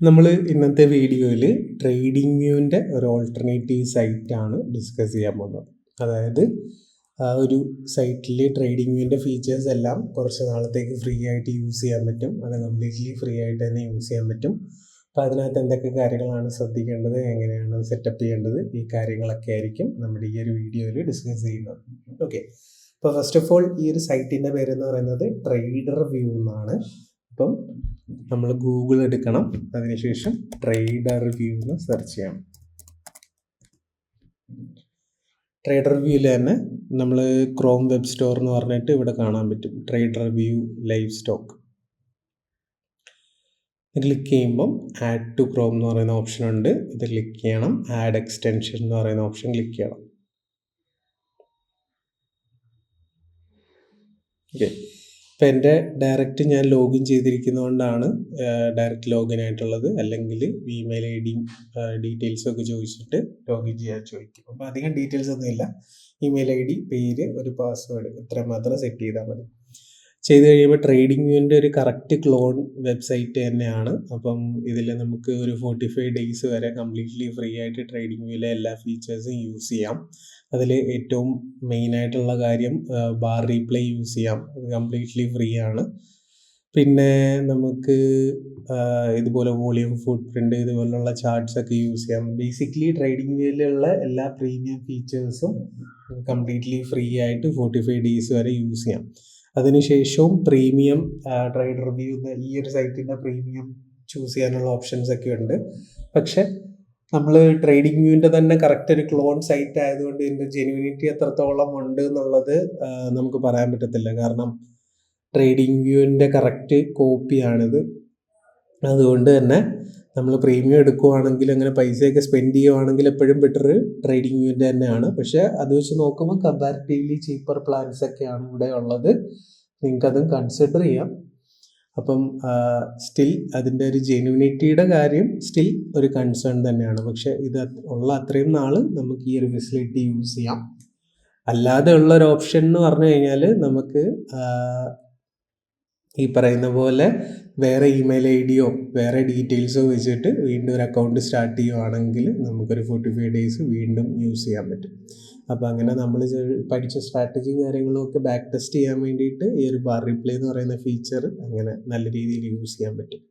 നമ്മൾ ഇന്നത്തെ വീഡിയോയിൽ ട്രേഡിംഗ് വ്യൂവിൻ്റെ ഒരു ഓൾട്ടർനേറ്റീവ് സൈറ്റാണ് ഡിസ്കസ് ചെയ്യാൻ പോകുന്നത്. അതായത് ഒരു സൈറ്റിൽ ട്രേഡിംഗ് വ്യൂവിൻ്റെ ഫീച്ചേഴ്സ് എല്ലാം കുറച്ച് നാളത്തേക്ക് ഫ്രീ ആയിട്ട് യൂസ് ചെയ്യാൻ പറ്റും. അത് കംപ്ലീറ്റ്ലി ഫ്രീ ആയിട്ട് തന്നെ യൂസ് ചെയ്യാൻ പറ്റും. അപ്പോൾ അതിനകത്ത് എന്തൊക്കെ കാര്യങ്ങളാണ് ശ്രദ്ധിക്കേണ്ടത്, എങ്ങനെയാണ് സെറ്റപ്പ് ചെയ്യേണ്ടത്, ഈ കാര്യങ്ങളൊക്കെ ആയിരിക്കും നമ്മുടെ ഈ ഒരു വീഡിയോയിൽ ഡിസ്കസ് ചെയ്യുന്നത്. ഓക്കെ, അപ്പോൾ ഫസ്റ്റ് ഓഫ് ഓൾ ഈ ഒരു സൈറ്റിൻ്റെ പേരെന്ന് പറയുന്നത് ട്രേഡർ വ്യൂ എന്നാണ്. അപ്പം നമ്മൾ ഗൂഗിൾ എടുക്കണം, അതിനുശേഷം ട്രേഡർ വ്യൂ എന്ന് സെർച്ച് ചെയ്യണം. ട്രേഡർ വ്യൂവിൽ തന്നെ നമ്മൾ ക്രോം വെബ് സ്റ്റോർ എന്ന് പറഞ്ഞിട്ട് ഇവിടെ കാണാൻ പറ്റും trader view live stock. Click ചെയ്യുമ്പം ആഡ് ടു ക്രോം എന്ന് പറയുന്ന ഓപ്ഷൻ ഉണ്ട്, ഇത് ക്ലിക്ക് ചെയ്യണം. ആഡ് എക്സ്റ്റൻഷൻ എന്ന് പറയുന്ന ഓപ്ഷൻ ക്ലിക്ക് ചെയ്യണം. ഓക്കെ, ഇപ്പം എൻ്റെ ഡയറക്റ്റ് ഞാൻ ലോഗിൻ ചെയ്തിരിക്കുന്നതുകൊണ്ടാണ് ഡയറക്റ്റ് ലോഗിൻ ആയിട്ടുള്ളത്. അല്ലെങ്കിൽ ഇമെയിൽ ഐ ഡിയും ഡീറ്റെയിൽസും ഒക്കെ ചോദിച്ചിട്ട് ലോഗിൻ ചെയ്യാൻ ചോദിക്കും. അപ്പോൾ അധികം ഡീറ്റെയിൽസ് ഒന്നുമില്ല, ഇമെയിൽ ഐ ഡി, പേര്, ഒരു പാസ്വേഡ്, ഇത്ര മാത്രം സെറ്റ് ചെയ്താൽ മതി. ചെയ്ത് കഴിയുമ്പോൾ ട്രേഡിംഗ് വ്യൂവിൻ്റെ ഒരു കറക്റ്റ് ക്ലോൺ വെബ്സൈറ്റ് തന്നെയാണ്. അപ്പം ഇതിൽ നമുക്ക് ഒരു 45 ഡേയ്സ് വരെ കംപ്ലീറ്റ്ലി ഫ്രീ ആയിട്ട് ട്രേഡിംഗ് വ്യൂവിലെ എല്ലാ ഫീച്ചേഴ്സും യൂസ് ചെയ്യാം. അതിൽ ഏറ്റവും മെയിനായിട്ടുള്ള കാര്യം ബാർ റീപ്ലേ യൂസ് ചെയ്യാം, അത് കംപ്ലീറ്റ്ലി ഫ്രീ ആണ്. പിന്നെ നമുക്ക് ഇതുപോലെ വോളിയം, ഫുട് പ്രിൻ്റ്, ഇതുപോലുള്ള ചാർട്ട്സ് ഒക്കെ യൂസ് ചെയ്യാം. ബേസിക്കലി ട്രേഡിംഗ് വ്യൂവിലുള്ള എല്ലാ പ്രീമിയം ഫീച്ചേഴ്സും കംപ്ലീറ്റ്ലി ഫ്രീ ആയിട്ട് 45 ഡേയ്സ് വരെ യൂസ് ചെയ്യാം. അതിനുശേഷവും പ്രീമിയം ട്രേഡർ വ്യൂ ഈ ഒരു സൈറ്റിൻ്റെ പ്രീമിയം ചൂസ് ചെയ്യാനുള്ള ഓപ്ഷൻസ് ഒക്കെ ഉണ്ട്. പക്ഷെ നമ്മൾ ട്രേഡിംഗ് വ്യൂവിൻ്റെ തന്നെ കറക്റ്റ് ഒരു ക്ലോൺ സൈറ്റ് ആയതുകൊണ്ട് ഇതിൻ്റെ ജെന്യൂനിറ്റി എത്രത്തോളം ഉണ്ട് എന്നുള്ളത് നമുക്ക് പറയാൻ പറ്റത്തില്ല. കാരണം ട്രേഡിംഗ് വ്യൂവിൻ്റെ കറക്റ്റ് കോപ്പിയാണിത്. അതുകൊണ്ട് തന്നെ നമ്മൾ പ്രീമിയം എടുക്കുവാണെങ്കിൽ, അങ്ങനെ പൈസയൊക്കെ സ്പെൻഡ് ചെയ്യുവാണെങ്കിൽ എപ്പോഴും ബെറ്റർ ട്രേഡിംഗ് വ്യൂവിൻ്റെ തന്നെയാണ്. പക്ഷേ അത് വെച്ച് നോക്കുമ്പോൾ കമ്പാരിറ്റീവ്ലി ചീപ്പർ പ്ലാൻസ് ഒക്കെയാണ് ഇവിടെ ഉള്ളത്, നിങ്ങൾക്കതും കൺസിഡർ ചെയ്യാം. അപ്പം സ്റ്റിൽ അതിൻ്റെ ഒരു ജെന്യൂനിറ്റിയുടെ കാര്യം സ്റ്റിൽ ഒരു കൺസേൺ തന്നെയാണ്. പക്ഷേ ഇത് ഉള്ള അത്രയും നാൾ നമുക്ക് ഈ ഒരു ഫെസിലിറ്റി യൂസ് ചെയ്യാം. അല്ലാതെ ഉള്ളൊരു ഓപ്ഷൻ എന്ന് പറഞ്ഞു കഴിഞ്ഞാൽ നമുക്ക് ഈ പറയുന്ന പോലെ വേറെ ഇമെയിൽ ഐ ഡിയോ വേറെ ഡീറ്റെയിൽസോ വെച്ചിട്ട് വീണ്ടും ഒരു അക്കൗണ്ട് സ്റ്റാർട്ട് ചെയ്യുവാണെങ്കിൽ നമുക്കൊരു 45 ഡേയ്സ് വീണ്ടും യൂസ് ചെയ്യാൻ പറ്റും. അപ്പോൾ അങ്ങനെ നമ്മൾ പഠിച്ച സ്ട്രാറ്റജിയും കാര്യങ്ങളും ഒക്കെ ബാക്ക് ടെസ്റ്റ് ചെയ്യാൻ വേണ്ടിയിട്ട് ഈ ഒരു ബാർ റീപ്ലേ എന്ന് പറയുന്ന ഫീച്ചർ അങ്ങനെ നല്ല രീതിയിൽ യൂസ് ചെയ്യാൻ പറ്റും.